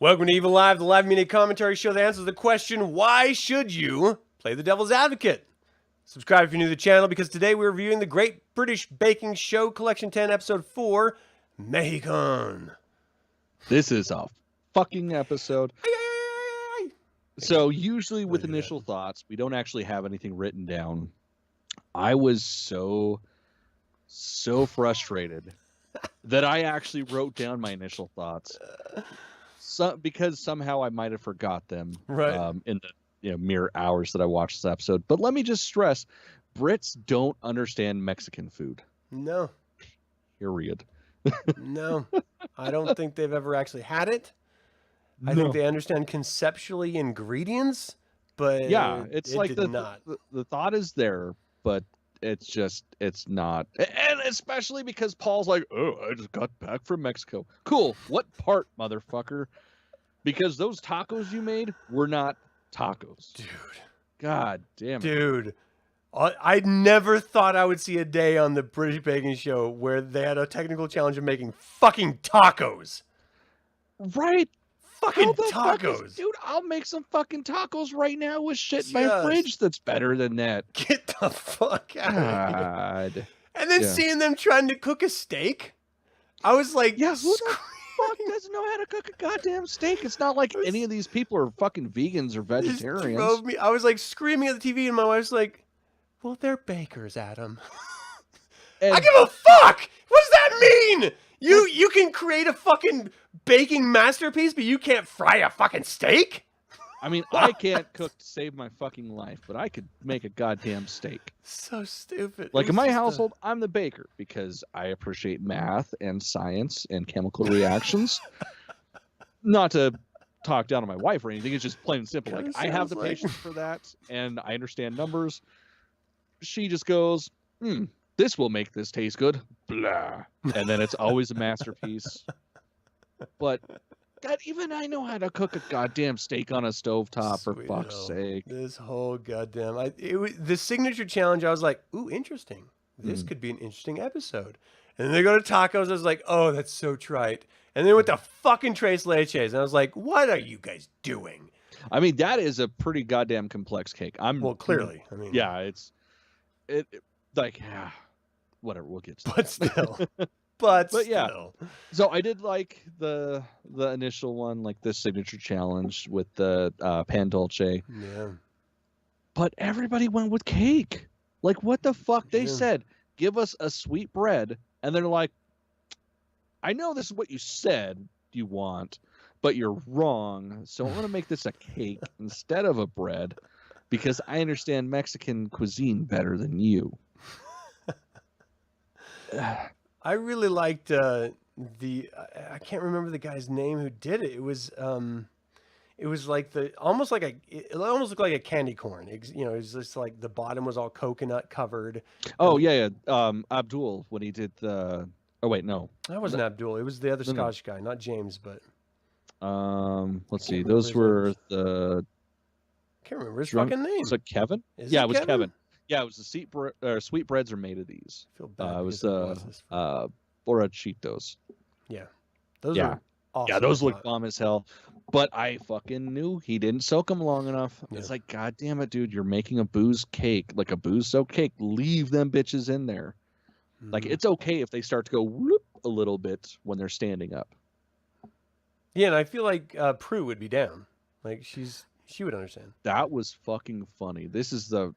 Welcome to Evilive, the live media commentary show that answers the question, why should you play the devil's advocate? Subscribe if you're new to the channel, because today we're reviewing the Great British Baking Show Collection 10, Episode 4, Mexican. This is a fucking episode. So usually with initial thoughts, we don't actually have anything written down. I was so frustrated that I actually wrote down my initial thoughts. Because somehow I might have forgot them in the mere hours that I watched this episode. But let me just stress, Brits don't understand Mexican food. No. Period. No. I don't think they've ever actually had it. I think they understand conceptually ingredients, but yeah, it's like the thought is there, but it's not. And especially because Paul's like, oh, I just got back from Mexico. Cool. What part, motherfucker? Because those tacos you made were not tacos. Dude. God damn it. Dude. I never thought I would see a day on the British Baking Show where they had a technical challenge of making fucking tacos. Right? Fucking tacos. Dude, I'll make some fucking tacos right now with shit in my fridge that's better than that. Get the fuck out of here. And then Yeah. seeing them trying to cook a steak, I was like, Yeah, who the fuck doesn't know how to cook a goddamn steak? It's not like any of these people are fucking vegans or vegetarians. I was like screaming at the TV, and my wife's like, well, they're bakers, Adam. And I give a fuck! What does that mean? You can create a fucking baking masterpiece, but you can't fry a fucking steak? I mean, I can't cook to save my fucking life, but I could make a goddamn steak. So stupid. Like in my household, I'm the baker because I appreciate math and science and chemical reactions. Not to talk down on my wife or anything. It's just plain and simple. Like I have the patience for that, and I understand numbers. She just goes, this will make this taste good. Blah. And then it's always a masterpiece. But God, even I know how to cook a goddamn steak on a stovetop, for fuck's sake. This whole goddamn... the signature challenge, I was like, ooh, interesting. This could be an interesting episode. And then they go to tacos, I was like, oh, that's so trite. And then with the fucking tres leches, and I was like, what are you guys doing? I mean, that is a pretty goddamn complex cake. Well, clearly. I mean... Yeah, it's... whatever, we'll get to that. But still. Yeah. So I did like the initial one, like the signature challenge with the pan dulce. Yeah. But everybody went with cake. Like, what the fuck? They said, give us a sweet bread. And they're like, I know this is what you said you want, but you're wrong. So I'm going to make this a cake instead of a bread because I understand Mexican cuisine better than you. I really liked I can't remember the guy's name who did it. It was like it almost looked like a candy corn. It was just like the bottom was all coconut covered. Oh yeah. Abdul, when he did the... Oh wait, no. That wasn't Abdul. It was the other Scottish guy, not James, but let's see. Those were the... I can't remember his fucking name. Was it Kevin? It was Kevin. Yeah, it was the sweet breads are made of these. I feel bad. It was borrachitos. Yeah. Those are awesome. Yeah, those look bomb as hell. But I fucking knew he didn't soak them long enough. Yeah. It's like, God damn it, dude, you're making a booze cake, like a booze soaked cake. Leave them bitches in there. Like, it's okay if they start to go whoop a little bit when they're standing up. Yeah, and I feel like Prue would be down. Like, she would understand. That was fucking funny. This is the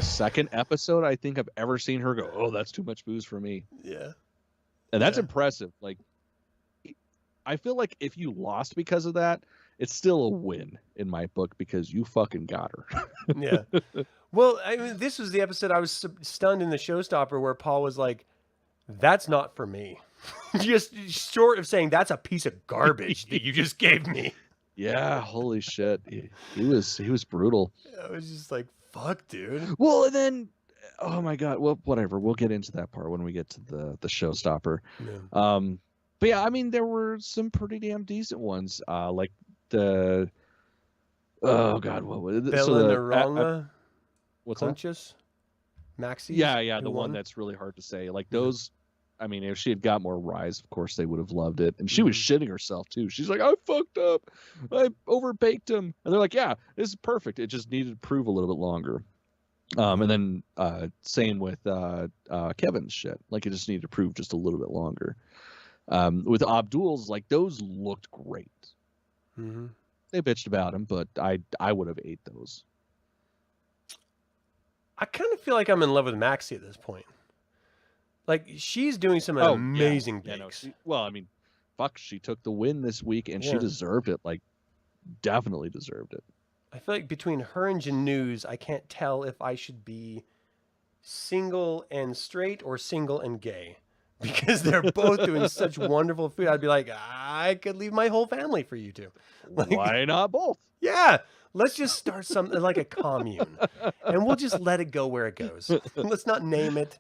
second episode I think I've ever seen her go, oh, that's too much booze for me. Yeah. And that's impressive. Like, I feel like if you lost because of that, it's still a win in my book because you fucking got her. Yeah. Well, I mean, this was the episode I was stunned in the showstopper where Paul was like, that's not for me. Just short of saying that's a piece of garbage that you just gave me. Yeah, holy shit. He was brutal. I was just like, fuck, dude. Well, and then, oh my God. Well, whatever. We'll get into that part when we get to the showstopper. Yeah. But yeah, I mean, there were some pretty damn decent ones. Like the, oh God, what was it? Belanaranga? What's Conchas? Maxi? Yeah, the one that's really hard to say. Like those I mean, if she had got more rise, of course they would have loved it. And she was Mm-hmm. shitting herself too. She's like, I fucked up. I overbaked him. And they're like, yeah, this is perfect. It just needed to prove a little bit longer. And then same with Kevin's shit. Like, it just needed to prove just a little bit longer. With Abdul's, like, those looked great. Mm-hmm. They bitched about him, but I would have ate those. I kind of feel like I'm in love with Maxie at this point. Like, she's doing some amazing bakes. Well, I mean, fuck, she took the win this week, and she deserved it. Like, definitely deserved it. I feel like between her and Janews, I can't tell if I should be single and straight or single and gay. Because they're both doing such wonderful food. I'd be like, I could leave my whole family for you two. Like, why not both? Yeah. Let's just start something like a commune. And we'll just let it go where it goes. Let's not name it.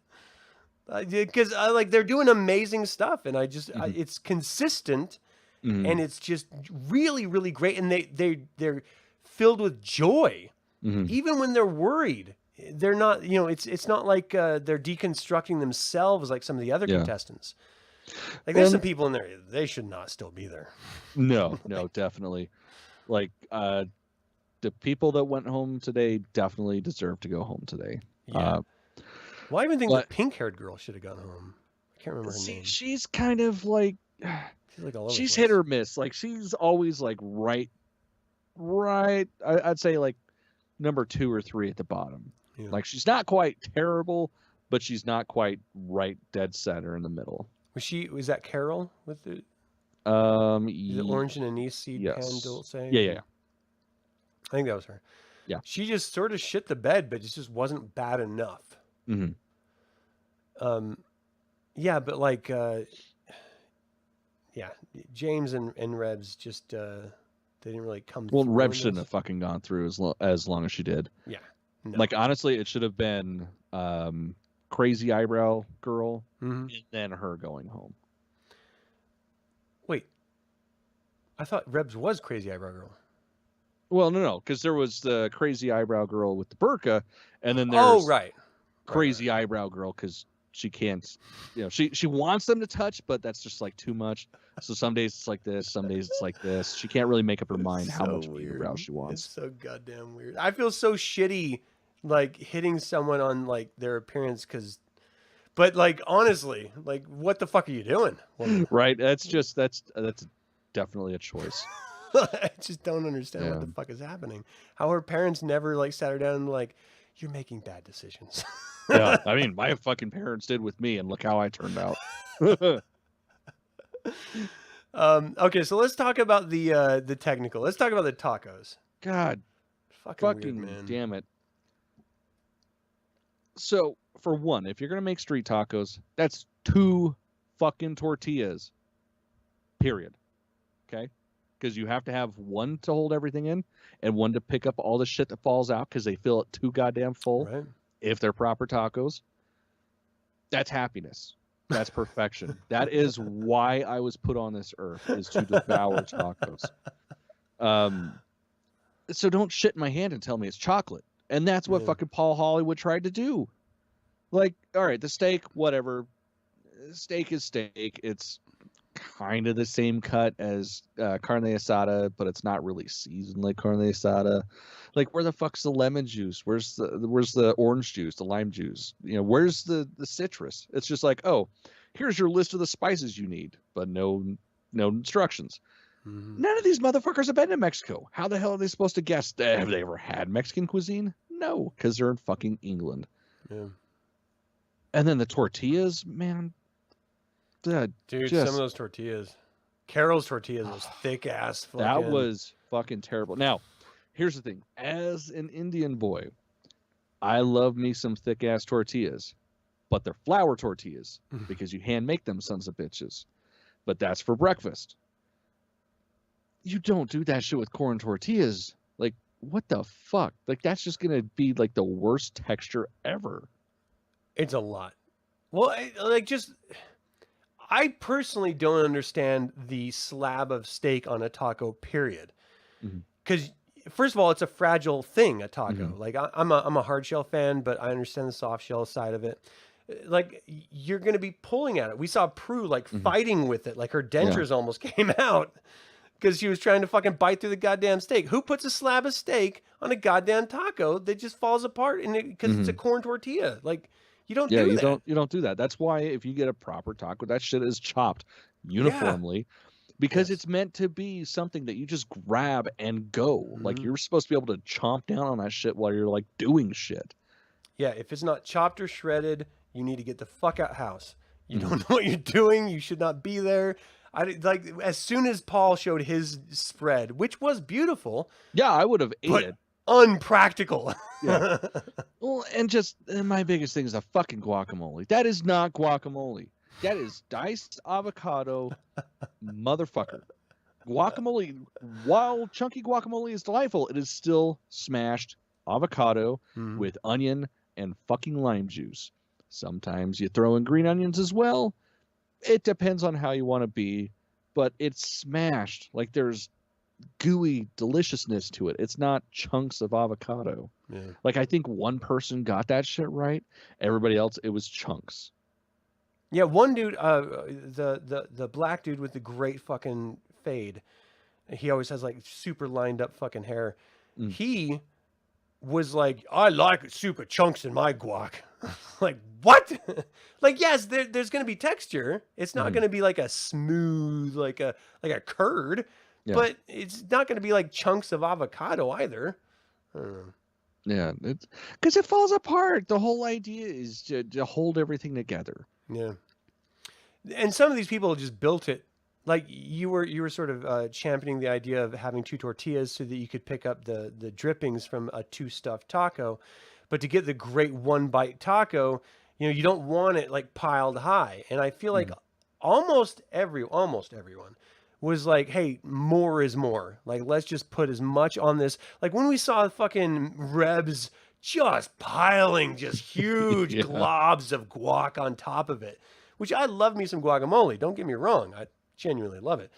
Because like, they're doing amazing stuff, and it's consistent, and it's just really, really great, and they're filled with joy, even when they're worried. They're not, it's not like they're deconstructing themselves like some of the other contestants. Like, there's some people in there, they should not still be there. No, definitely. Like, the people that went home today definitely deserve to go home today. Yeah. Well, I even think the pink-haired girl should have gone home. I can't remember her name. She's kind of like, she's like all over the she's place. hit or miss. Like, she's always like right. I'd say like number 2 or 3 at the bottom. Yeah. Like, she's not quite terrible, but she's not quite right dead center in the middle. Was that Carol with the orange and anise seed pan dulce? Yeah. I think that was her. Yeah. She just sort of shit the bed, but it just wasn't bad enough. Yeah, but like, James and Rebs just they didn't really come. Well, Rebs shouldn't have fucking gone through as long as she did. Yeah. No. Like, honestly, it should have been Crazy Eyebrow Girl and then her going home. Wait, I thought Rebs was Crazy Eyebrow Girl. Well, no, because there was the Crazy Eyebrow Girl with the burqa, and then there's Crazy Eyebrow Girl because she can't, she wants them to touch, but that's just like too much. So some days it's like this, some days it's like this. She can't really make up her mind how much eyebrow she wants. It's so goddamn weird. I feel so shitty, like, hitting someone on like their appearance but like, honestly, like, what the fuck are you doing? Right? That's definitely a choice. I just don't understand what the fuck is happening. How her parents never like sat her down and like, you're making bad decisions. Yeah, I mean, my fucking parents did with me, and look how I turned out. Okay, so let's talk about the technical. Let's talk about the tacos. God, fucking weird, man. Damn it. So, for one, if you're gonna make street tacos, that's 2 fucking tortillas. Period. Okay? Because you have to have one to hold everything in and one to pick up all the shit that falls out because they fill it too goddamn full. Right. If they're proper tacos, that's happiness. That's perfection. That is why I was put on this earth, is to devour tacos. So don't shit in my hand and tell me it's chocolate. And that's what fucking Paul Hollywood tried to do. Like, all right, the steak, whatever. Steak is steak. It's kind of the same cut as carne asada, but it's not really seasoned like carne asada. Like, where the fuck's the lemon juice? Where's the orange juice, the lime juice? Where's the citrus? It's just like, oh, here's your list of the spices you need, but no instructions. None of these motherfuckers have been to Mexico. How the hell are they supposed to guess? Have they ever had Mexican cuisine? No, because they're in fucking England. Yeah. And then the tortillas, man. Dude, some of those tortillas. Carol's tortillas was thick ass. That was fucking terrible. Now, here's the thing. As an Indian boy, I love me some thick ass tortillas, but they're flour tortillas because you hand make them sons of bitches. But that's for breakfast. You don't do that shit with corn tortillas. Like, what the fuck? Like, that's just gonna be like the worst texture ever. It's a lot. Well, I personally don't understand the slab of steak on a taco, period. Because first of all, it's a fragile thing, a taco. Like, I'm a hard shell fan, but I understand the soft shell side of it. like you're going to be pulling at it. We saw Prue like Mhm. fighting with it, like her Yeah. dentures almost came out because she was trying to fucking bite through the goddamn steak. Who puts a slab of steak on a goddamn taco that just falls apart and because it's a Mhm. corn tortilla? Like you don't Yeah, do you that. don't do that. That's why if you get a proper taco, that shit is chopped Yeah. uniformly because Yes. it's meant to be something that you just grab and go. Like Mhm. you're supposed to be able to chomp down on that shit while you're like doing shit. Yeah, if it's not chopped or shredded, you need to get the fuck out house. You Mhm. don't know what you're doing. You should not be there. Like as soon as Paul showed his spread, which was beautiful, Yeah, I would have ate but it. unpractical. Yeah. Well, and my biggest thing is the fucking guacamole. That is not guacamole. That is diced avocado, motherfucker. Guacamole, while chunky guacamole is delightful, it is still smashed avocado Mhm. with onion and fucking lime juice. Sometimes you throw in green onions as well. It depends on how you want to be, but it's smashed. Like there's gooey deliciousness to it. It's not chunks of avocado. Yeah. Like I think one person got that shit right. Everybody else, it was chunks. Yeah, one dude, the black dude with the great fucking fade. He always has like super lined up fucking hair. Mm. He was like, I like super chunks in my guac. Like, what? Like, yes, there's going to be texture. It's not Mhm. going to be like a smooth, like a curd, Yeah. but it's not going to be like chunks of avocado either. I don't know. Yeah, it's because it falls apart. The whole idea is to hold everything together. Yeah. And some of these people just built it. Like you were sort of championing the idea of having two tortillas so that you could pick up the drippings from a two stuffed taco, but to get the great one bite taco, you don't want it like piled high. And I feel like Mhm. almost everyone was like, "Hey, more is more. Like let's just put as much on this." Like when we saw fucking Rebs just piling just huge Yeah. globs of guac on top of it, which I love me some guacamole. Don't get me wrong. I genuinely love it.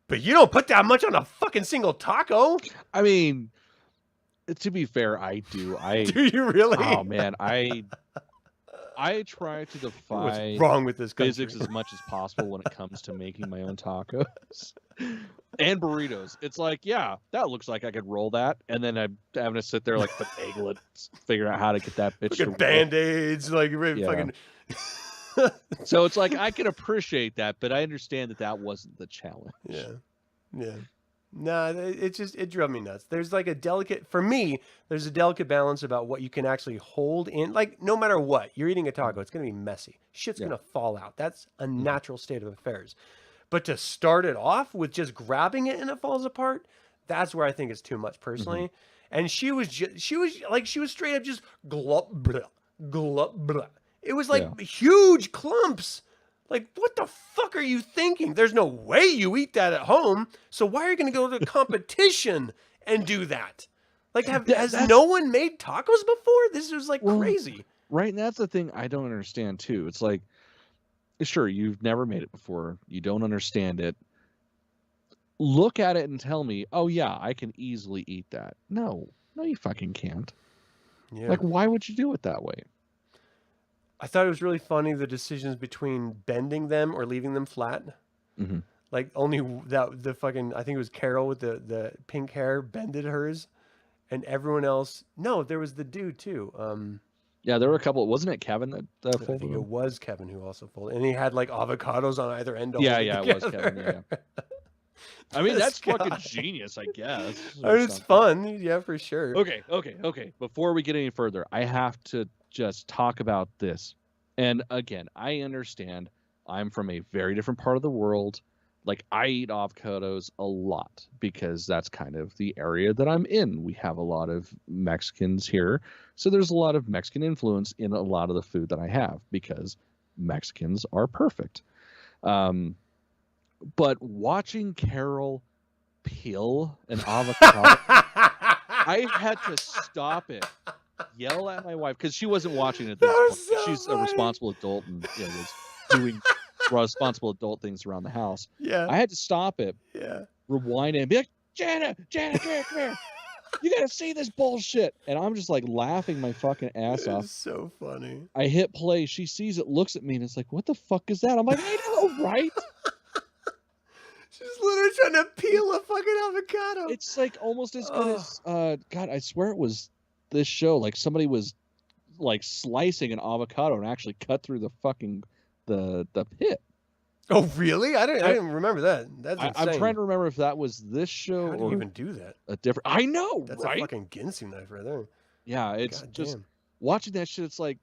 But you don't put that much on a fucking single taco. I mean, to be fair, I do. Do you really? Oh man, I try to What's defy wrong with this country? physics as much as possible when it comes to making my own tacos and burritos. It's like, yeah, that looks like I could roll that, and then I'm having to sit there like finagle it, figure out how to get that bitch to Fucking roll. Band-Aids, like Yeah. fucking. So it's like I can appreciate that, but I understand that wasn't the challenge. Yeah, yeah. Nah, it drove me nuts. There's like a delicate, for me, there's a delicate balance about what you can actually hold in. Like, no matter what, you're eating a taco, it's going to be messy. Shit's Yeah. going to fall out. That's a natural state of affairs. But to start it off with just grabbing it and it falls apart, that's where I think it's too much personally. And she was straight up just glop, blah, glop, blah. It was like huge clumps. Like, what the fuck are you thinking? There's no way you eat that at home. So why are you going to go to a competition and do that? Like, has no one made tacos before? This was like crazy. Right, and that's the thing I don't understand too. It's like, sure, you've never made it before. You don't understand it. Look at it and tell me, oh yeah, I can easily eat that. No, you fucking can't. Yeah. Like, why would you do it that way? I thought it was really funny the decisions between bending them or leaving them flat. Mm-hmm. Like only that the fucking I think it was Carol with the pink hair bended hers, and everyone else. No, there was the dude too. Yeah, there were a couple. Wasn't it Kevin that I folded think them? it was Kevin who also folded, and he had like avocados on either end. Yeah, it was Kevin. Yeah. I mean, that's fucking genius, I guess. It's fun, yeah, for sure. Okay. Before we get any further, I have to just talk about this. And again, I understand I'm from a very different part of the world. Like, I eat avocados a lot because that's kind of the area that I'm in. We have a lot of Mexicans here. So there's a lot of Mexican influence in a lot of the food that I have because Mexicans are perfect. But watching Carol peel an avocado, I had to stop it, yell at my wife because she wasn't watching it. She's a responsible adult and was doing responsible adult things around the house. Yeah, I had to stop it, yeah, rewind it, and be like, Jana, come here. You gotta see this bullshit. And I'm just like laughing my fucking ass off. It's so funny. I hit play. She sees it, looks at me, and it's like, what the fuck is that? I'm like, I know, right? She's literally trying to peel a fucking avocado. It's like almost as good as God, I swear it was this show. Like somebody was like slicing an avocado and actually cut through the fucking the pit. Oh really? I didn't remember that. That's insane. I'm trying to remember if that was this show How do or you even do that? a different. I know, That's right? a fucking Ginsu knife right there. Yeah, it's God just damn. watching that shit. It's like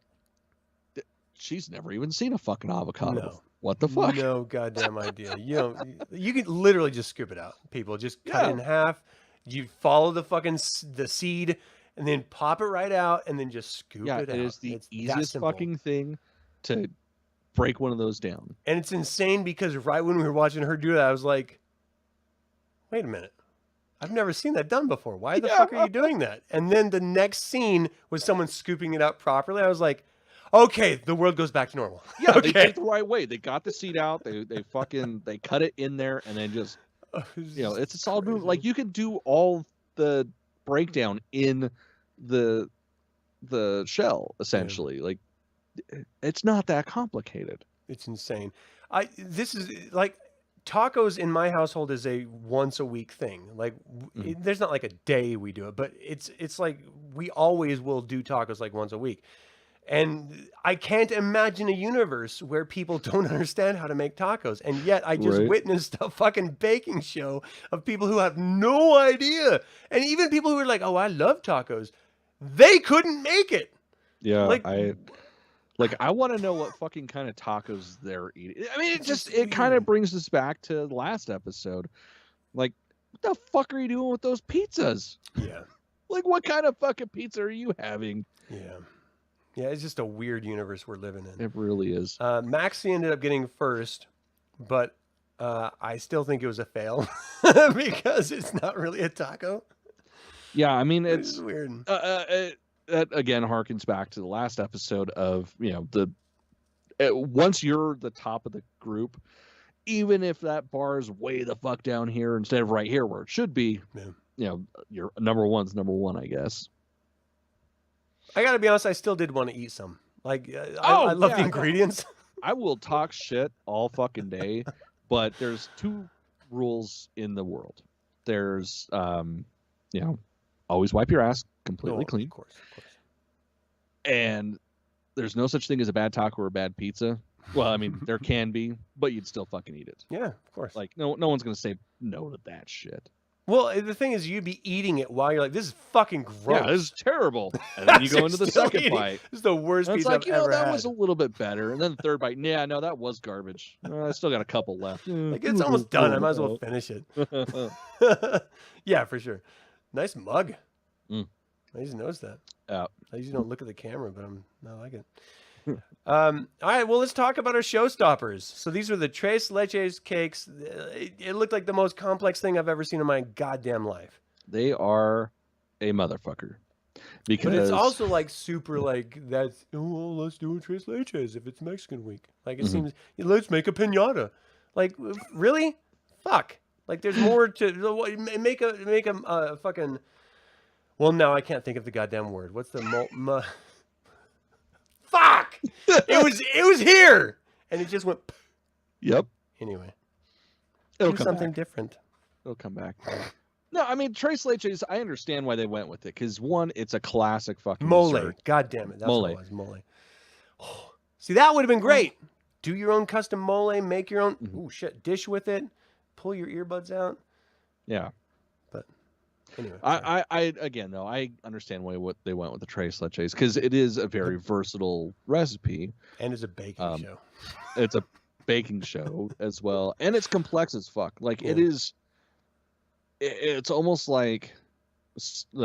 she's never even seen a fucking avocado. No. What the fuck? No goddamn idea. You can literally just scoop it out. People just cut it in half. You follow the fucking the seed, and then pop it right out, and then just scoop it out. It is the It's that easiest simple. fucking thing to break one of those down. And it's insane because right when we were watching her do that, I was like, wait a minute. I've never seen that done before. Why the fuck are you doing that? And then the next scene was someone scooping it out properly. I was like, okay, the world goes back to normal. Yeah, okay. They did it the right way. They got the seed out. They cut it in there and then just it's a solid move. Like you can do all the breakdown in the shell essentially. Like it's not that complicated. It's insane. This is like tacos in my household is a once a week thing. Like there's not like a day we do it, but it's like we always will do tacos like once a week. And I can't imagine a universe where people don't understand how to make tacos. And yet I just witnessed a fucking baking show of people who have no idea. And even people who are like, oh, I love tacos. They couldn't make it. Yeah. I want to know what fucking kind of tacos they're eating. I mean, it kind of brings us back to the last episode. Like, what the fuck are you doing with those pizzas? Yeah. Like, what kind of fucking pizza are you having? Yeah. Yeah, it's just a weird universe we're living in. It really is. Maxie ended up getting first, but I still think it was a fail because it's not really a taco. Yeah, I mean, It's weird. That again harkens back to the last episode of, once you're the top of the group, even if that bar is way the fuck down here instead of right here where it should be, your number one's number one, I guess. I gotta be honest, I still did want to eat some. Like, I love the ingredients. I will talk shit all fucking day, but there's two rules in the world. There's, always wipe your ass completely clean. Of course. And there's no such thing as a bad taco or a bad pizza. Well, I mean, there can be, but you'd still fucking eat it. Yeah, of course. Like, no one's gonna say no to that shit. Well, the thing is, you'd be eating it while you're like, this is fucking gross. Yeah, this is terrible. And then you go into the second bite. This is the worst pizza I've ever had. That was a little bit better. And then the third bite, that was garbage. I still got a couple left. Like, it's almost done. I might as well finish it. Yeah, for sure. Nice mug. I just noticed that. I usually don't look at the camera, but I like it. All right, well, let's talk about our showstoppers. So these are the Tres Leches cakes. It looked like the most complex thing I've ever seen in my goddamn life. They are a motherfucker. Because... But it's also like super like that's, well, let's do a Tres Leches if it's Mexican week. Like it seems, let's make a piñata. Like, really? Fuck. Like there's more to make a fucking. Well, now I can't think of the goddamn word. What's the Fuck! It was here, and it just went. Yep. Anyway, It'll do come something back. different. It'll come back. No, I mean Tres Leches. I understand why they went with it because one, it's a classic fucking mole. dessert. God damn it, that's what it was. Mole. Oh, see, that would have been great. Do your own custom mole. Make your own. Ooh, shit. Dish with it. Pull your earbuds out. Yeah. But anyway, I again though I understand why what they went with the Tres Leches because it is a very versatile recipe and it's a baking show. It's a baking show as well, and it's complex as fuck. Like it is. It's almost like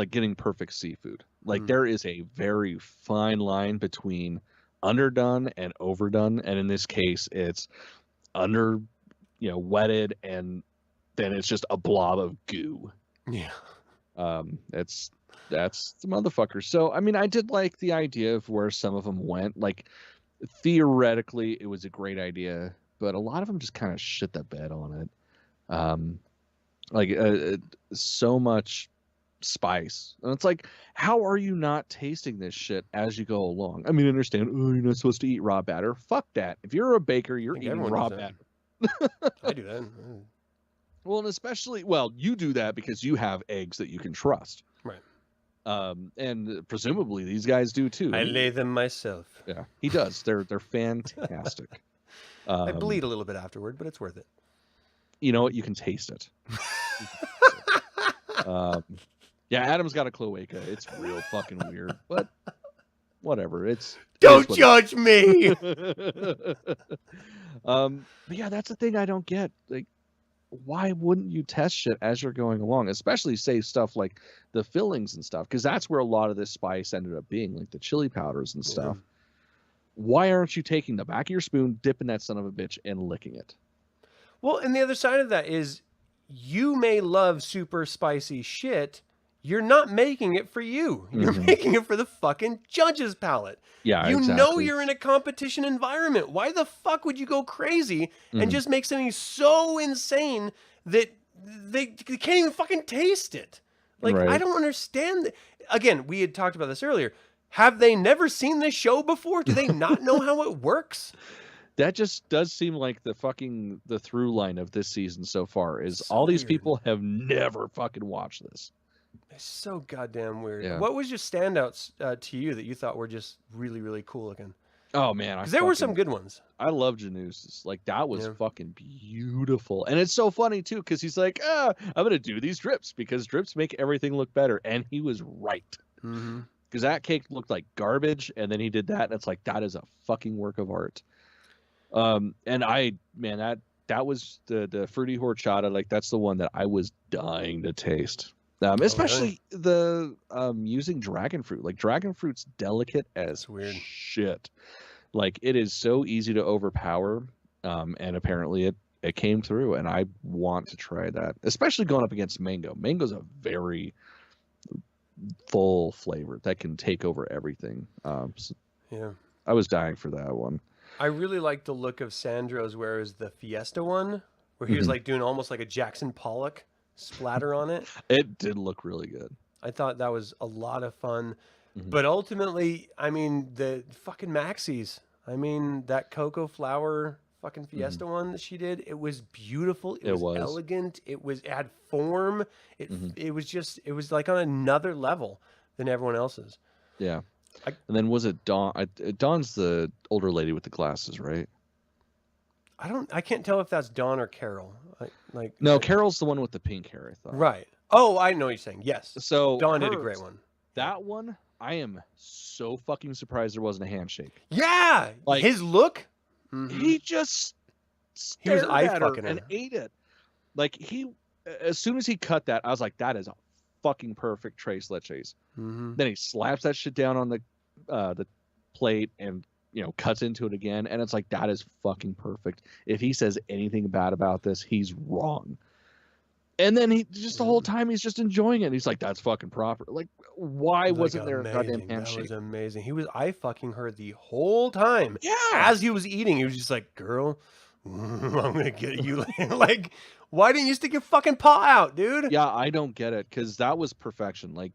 getting perfect seafood. Like there is a very fine line between underdone and overdone, and in this case, it's under, wetted, and then it's just a blob of goo. Yeah. That's the motherfucker. So I mean, I did like the idea of where some of them went. Like theoretically, it was a great idea, but a lot of them just kind of shit the bed on it. So much spice. And it's like, how are you not tasting this shit as you go along? I mean, I understand, oh, you're not supposed to eat raw batter. Fuck that. If you're a baker, you're eating raw batter. I do that. Well, and especially, well, you do that because you have eggs that you can trust. Right. And presumably these guys do too. I lay them myself. Yeah, he does. They're fantastic. I bleed a little bit afterward, but it's worth it. You know what? You can taste it. Yeah, Adam's got a cloaca. It's real fucking weird, but whatever. Don't judge me. But yeah, that's the thing I don't get. Like, why wouldn't you test shit as you're going along? Especially say stuff like the fillings and stuff, because that's where a lot of this spice ended up being, like the chili powders and stuff. Why aren't you taking the back of your spoon, dipping that son of a bitch, and licking it? Well, and the other side of that is, you may love super spicy shit. You're not making it for you. You're making it for the fucking judge's palate. Yeah, you exactly. know you're in a competition environment. Why the fuck would you go crazy and just make something so insane that they can't even fucking taste it? Like, I don't understand. Again, we had talked about this earlier. Have they never seen this show before? Do they not know how it works? That just does seem like the through line of this season so far is so all these people have never fucking watched this. It's so goddamn weird. Yeah. What was your standouts to you that you thought were just really, really cool looking? Oh man, because there were some good ones. I love Janusz. Like, that was fucking beautiful, and it's so funny too because he's like, I'm gonna do these drips because drips make everything look better, and he was right. Because that cake looked like garbage, and then he did that, and it's like, that is a fucking work of art. And that was the fruity horchata. Like, that's the one that I was dying to taste. Especially the using dragon fruit. Like, dragon fruit's delicate as shit. Like, it is so easy to overpower. And apparently it came through, and I want to try that. Especially going up against mango. Mango's a very full flavor that can take over everything. I was dying for that one. I really like the look of Sandro's, whereas the Fiesta one, where he was like doing almost like a Jackson Pollock splatter on it. It did look really good. I thought that was a lot of fun. But ultimately, I mean, the fucking maxis. I mean, that cocoa flour fucking Fiesta one that she did, it was beautiful. It was elegant. It had form. It was like on another level than everyone else's. Yeah. And then was it Dawn? Dawn's the older lady with the glasses, right? I can't tell if that's Dawn or Carol. No, Carol's the one with the pink hair, I thought. Right. Oh, I know what you're saying. Yes. So Dawn did a great one. That one, I am so fucking surprised there wasn't a handshake. Yeah. Like, his look. He just stared at her and ate it. Like, as soon as he cut that, I was like, that is a fucking perfect tres leches. Then he slaps that shit down on the plate and cuts into it again, and it's like, that is fucking perfect. If he says anything bad about this, he's wrong. And then he just the whole time he's just enjoying it. He's like, that's fucking proper. Like, why wasn't there a goddamn handshake? That was amazing. He was eye fucking her the whole time. Yeah. As he was eating, he was just like, girl, I'm gonna get you. Like, why didn't you stick your fucking paw out, dude? Yeah, I don't get it, because that was perfection. Like,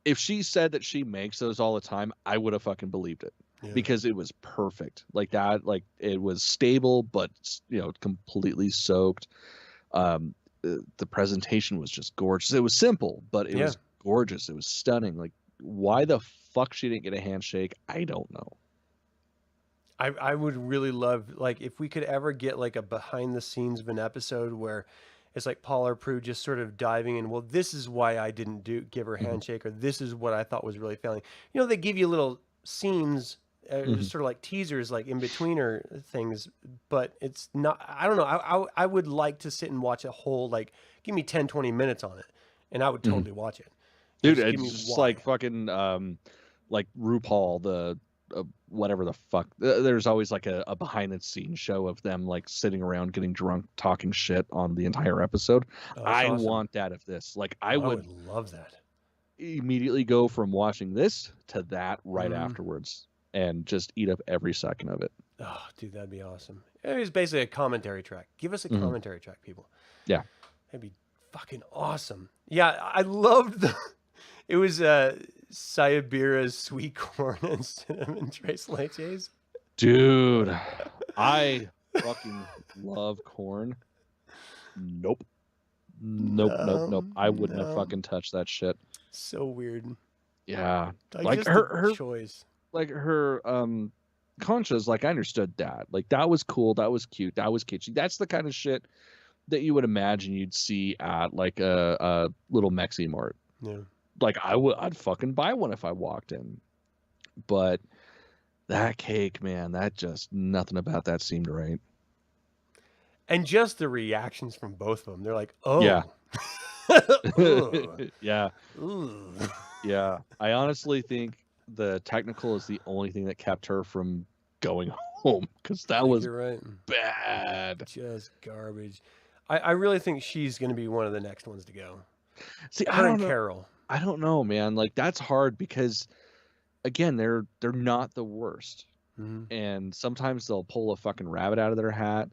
if she said that she makes those all the time, I would have fucking believed it. Yeah. Because it was perfect. Like that, like, it was stable, but completely soaked. The presentation was just gorgeous. It was simple, but it was gorgeous. It was stunning. Like, why the fuck she didn't get a handshake, I don't know. I would really love, like, if we could ever get like a behind the scenes of an episode where it's like Paul or Prue just sort of diving in. Well, this is why I didn't give her a handshake, or this is what I thought was really failing. They give you little scenes, just sort of like teasers, like in betweener things, but it's not. I don't know. I would like to sit and watch a whole, like, give me 10, 20 minutes on it, and I would totally watch it. Dude, it's just like fucking like RuPaul, the whatever the fuck. There's always like a behind the scenes show of them like sitting around getting drunk, talking shit on the entire episode. I want that of this. Like, I would love that. Immediately go from watching this to that right afterwards, and just eat up every second of it. Oh, dude, that'd be awesome. It was basically a commentary track. Give us a commentary track, people. Yeah. That'd be fucking awesome. Yeah, I loved the. It was Sayabira's sweet corn and cinnamon tres leches. Dude, I fucking love corn. Nope. Nope. I wouldn't have fucking touched that shit. So weird. Yeah. Like just her choice. Like her Concha's, like, I understood that. Like, that was cool, that was cute, that was kitschy. That's the kind of shit that you would imagine you'd see at like a little Mexi Mart. Yeah. Like, I'd fucking buy one if I walked in. But that cake, man, that just nothing about that seemed right. And just the reactions from both of them. They're like, oh. Yeah. Yeah. Ooh. Yeah. I honestly think the technical is the only thing that kept her from going home, because that was bad. Just garbage. I really think she's going to be one of the next ones to go. See, her and Carol. I don't know, man. Like, that's hard because, again, they're not the worst. Mm-hmm. And sometimes they'll pull a fucking rabbit out of their hat.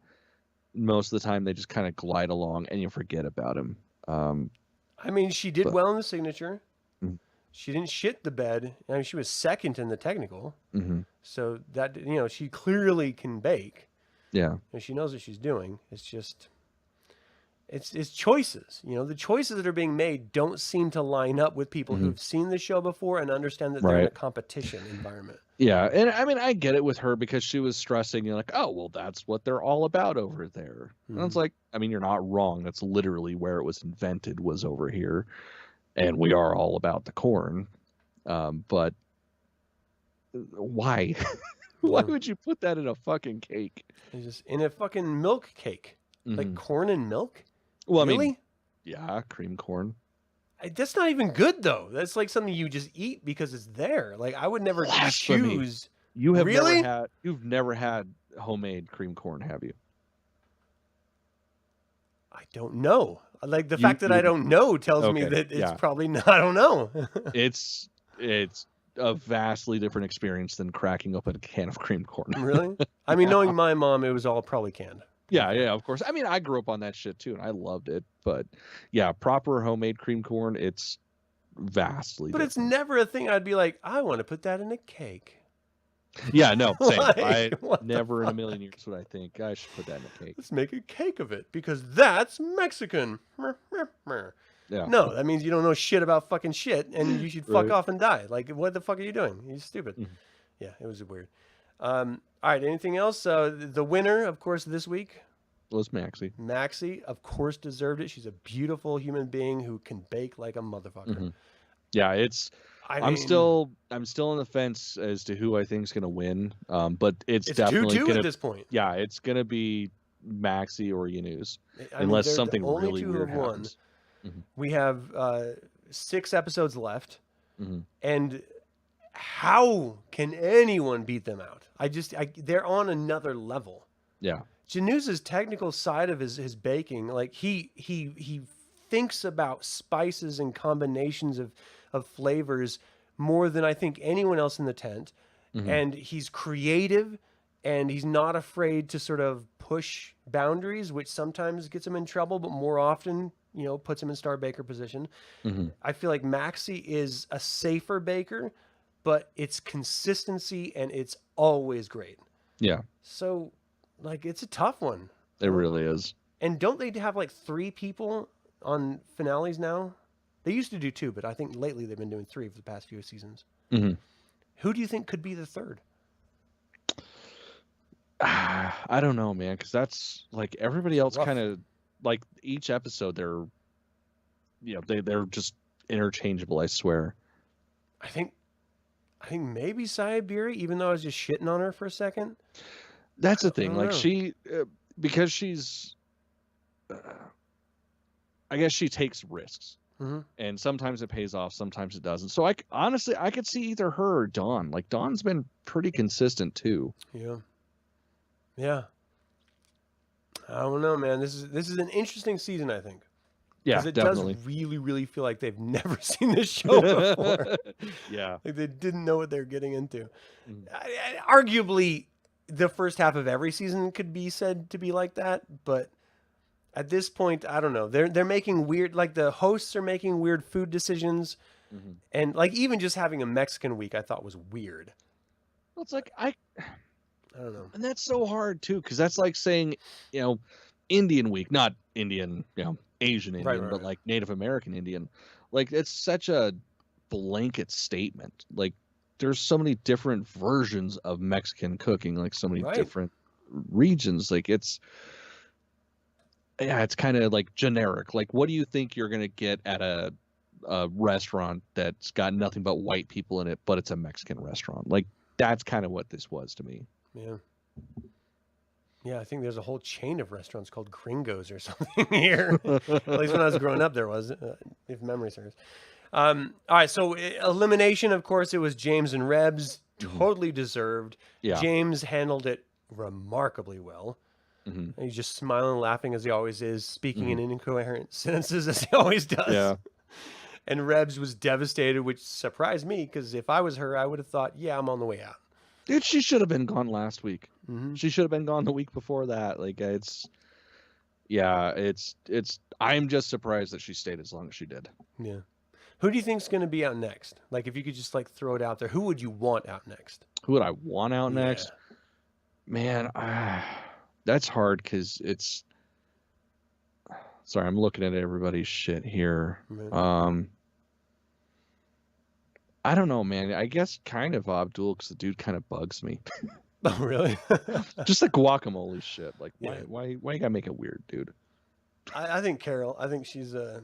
Most of the time, they just kind of glide along and you forget about him. I mean, she did well in the signature. Mm-hmm. She didn't shit the bed. I mean, she was second in the technical. Mm-hmm. So that, she clearly can bake. Yeah. And she knows what she's doing. It's just, it's choices. The choices that are being made don't seem to line up with people who've seen the show before and understand that they're in a competition environment. Yeah. And I mean, I get it with her because she was stressing, like, oh, well, that's what they're all about over there. And it's like, I mean, you're not wrong. That's literally where it was invented, was over here. And we are all about the corn. But why? Why would you put that in a fucking cake? It's just in a fucking milk cake. Like corn and milk? Well, really? I mean, yeah, cream corn. That's not even good, though. That's like something you just eat because it's there. Like, I would never choose. You have really? You've never had homemade cream corn, have you? I don't know. Like, the fact that I don't know tells me that it's probably not. I don't know. It's a vastly different experience than cracking open a can of cream corn. Really? I mean, knowing my mom, it was all probably canned. Yeah, of course. I mean, I grew up on that shit too, and I loved it. But yeah, proper homemade cream corn, it's vastly different. It's never a thing I'd be like, I want to put that in a cake. Yeah, no, same. I never in a million years would I think I should put that in a cake. Let's make a cake of it because that's Mexican. Yeah. No, that means you don't know shit about fucking shit, and you should fuck off and die. Like, what the fuck are you doing? You're stupid. Mm-hmm. Yeah, it was weird. All right, anything else? The winner, of course, this week was Maxie. Maxie, of course, deserved it. She's a beautiful human being who can bake like a motherfucker. Mm-hmm. Yeah, I'm still on the fence as to who I think is going to win. But it's definitely 2-2 at this point. Yeah, it's going to be Maxie or Yanus, unless something really weird happens. Mm-hmm. We have 6 episodes left, and how can anyone beat them out? They're on another level. Yeah. Januz's technical side of his baking, like he thinks about spices and combinations of flavors more than I think anyone else in the tent. Mm-hmm. And he's creative, and he's not afraid to sort of push boundaries, which sometimes gets him in trouble, but more often, puts him in star baker position. Mm-hmm. I feel like Maxie is a safer baker, but it's consistency and it's always great. Yeah. So, like, it's a tough one. It really is. And don't they have like 3 people on finales now? They used to do 2, but I think lately they've been doing 3 for the past few seasons. Mm-hmm. Who do you think could be the 3rd? I don't know, man, because that's like everybody else kind of like each episode they're just interchangeable. I swear. I think maybe Sayabiri, even though I was just shitting on her for a second. That's the thing. Like she, because she's, I guess she takes risks, and sometimes it pays off, sometimes it doesn't. So I could see either her or Dawn. Like Dawn's been pretty consistent too. Yeah. I don't know, man. This is an interesting season, I think. Yeah, it definitely. Does really, really feel like they've never seen this show before. Yeah. Like they didn't know what they were getting into. Arguably, the first half of every season could be said to be like that, but at this point, I don't know. They're making weird, like the hosts are making weird food decisions, and like even just having a Mexican week, I thought was weird. Well, it's like I don't know, and that's so hard too, because that's like saying, Indian week, not Indian, Asian Indian, but like Native American Indian. Like it's such a blanket statement. Like there's so many different versions of Mexican cooking, like so many different regions. Like it's kind of like generic. Like what do you think you're gonna get at a restaurant that's got nothing but white people in it, but it's a Mexican restaurant? Like that's kind of what this was to me. Yeah, I think there's a whole chain of restaurants called Gringos or something here. At least when I was growing up, there was, if memory serves. All right, so elimination, of course, it was James and Rebs. Totally deserved. Yeah. James handled it remarkably well. He's just smiling and laughing as he always is, speaking in incoherent sentences as he always does. Yeah. And Rebs was devastated, which surprised me, because if I was her, I would have thought, yeah, I'm on the way out. Dude, she should have been gone last week. She should have been gone the week before that. Like I'm just surprised that she stayed as long as she did. Yeah. Who do you think's going to be out next? Like, if you could just like throw it out there, who would you want out next? Who would I want out next? Man, that's hard because it's. Sorry, I'm looking at everybody's shit here. I don't know, man. I guess kind of Abdul, because the dude kind of bugs me. Oh, really? Just the guacamole shit. Like, why you gotta make it weird, dude? I think Carol. I think she's a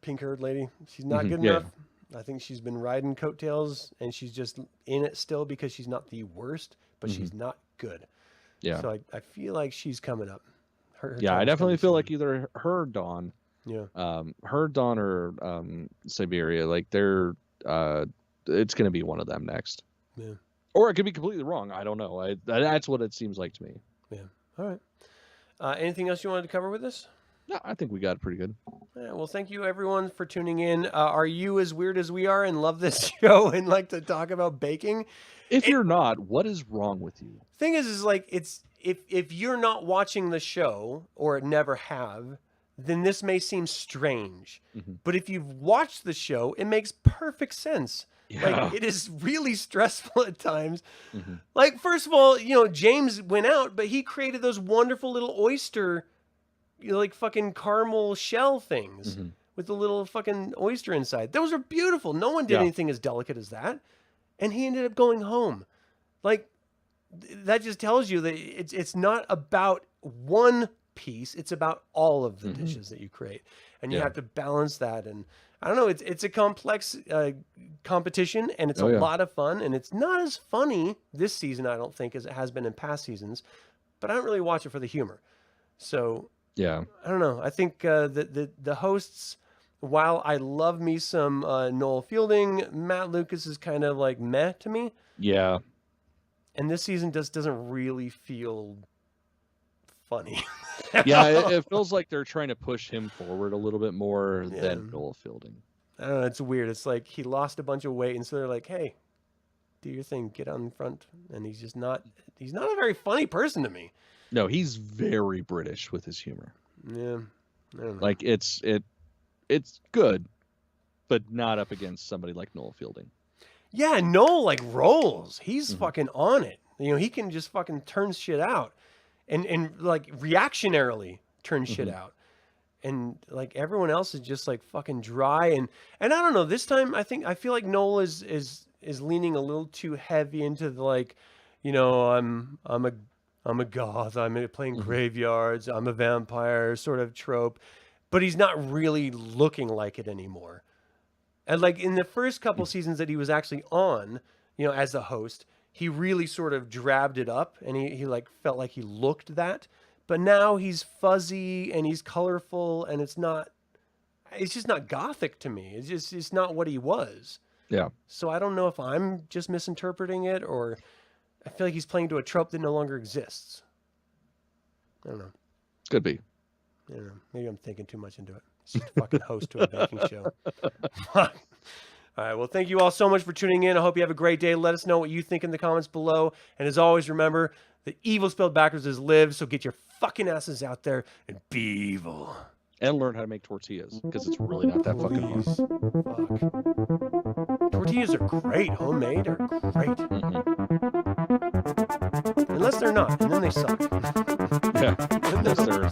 pink-haired lady. She's not good enough. I think she's been riding coattails, and she's just in it still because she's not the worst, but she's not good. Yeah. So I feel like she's coming up. Her I definitely feel like either her or Dawn. Yeah. Her, Dawn, or Siberia. Like they're. It's going to be one of them next. Yeah. Or it could be completely wrong. I don't know. That's what it seems like to me. Yeah. All right. Anything else you wanted to cover with us? No, I think we got it pretty good. Yeah, well, thank you everyone for tuning in. Are you as weird as we are and love this show and like to talk about baking? If you're not, what is wrong with you? Thing is like it's if you're not watching the show or never have, then this may seem strange. But if you've watched the show, it makes perfect sense. Yeah. Like, it is really stressful at times. Like, first of all, James went out, but he created those wonderful little oyster, like fucking caramel shell things with the little fucking oyster inside. Those are beautiful. No one did anything as delicate as that. And he ended up going home. Like, that just tells you that it's not about one piece, it's about all of the dishes that you create, and you have to balance that. And I don't know, it's a complex competition, and it's a lot of fun, and it's not as funny this season, I don't think, as it has been in past seasons, but I don't really watch it for the humor. So I don't know, I think the hosts, while I love me some Noel Fielding, Matt Lucas is kind of like meh to me. And this season just doesn't really feel funny. It feels like they're trying to push him forward a little bit more than Noel Fielding. I don't know, it's weird. It's like he lost a bunch of weight, and so they're like, hey, do your thing, get on front. And he's not a very funny person to me. No, he's very British with his humor. Yeah. I don't know. Like it's good, but not up against somebody like Noel Fielding. Yeah, Noel like rolls. He's fucking on it. He can just fucking turn shit out. And like reactionarily turn shit out. And like everyone else is just like fucking dry. And I don't know, this time I feel like Noel is leaning a little too heavy into the like, I'm a goth, I'm playing graveyards, I'm a vampire sort of trope, but he's not really looking like it anymore. And like in the first couple seasons that he was actually on, as the host, he really sort of drabbed it up, and he like felt like he looked that. But now he's fuzzy and he's colorful, and it's just not gothic to me. It's not what he was. Yeah. So I don't know if I'm just misinterpreting it, or I feel like he's playing to a trope that no longer exists. I don't know. Could be. I don't know. Maybe I'm thinking too much into it. He's just a fucking host to a baking show. All right. Well, thank you all so much for tuning in. I hope you have a great day. Let us know what you think in the comments below. And as always, remember, The evil spelled backwards is live. So get your fucking asses out there and be evil. And learn how to make tortillas, because it's really not that fucking hard. Fuck. Tortillas are great. Homemade are great. Mm-hmm. Unless they're not, and then they suck. Yeah. Unless they're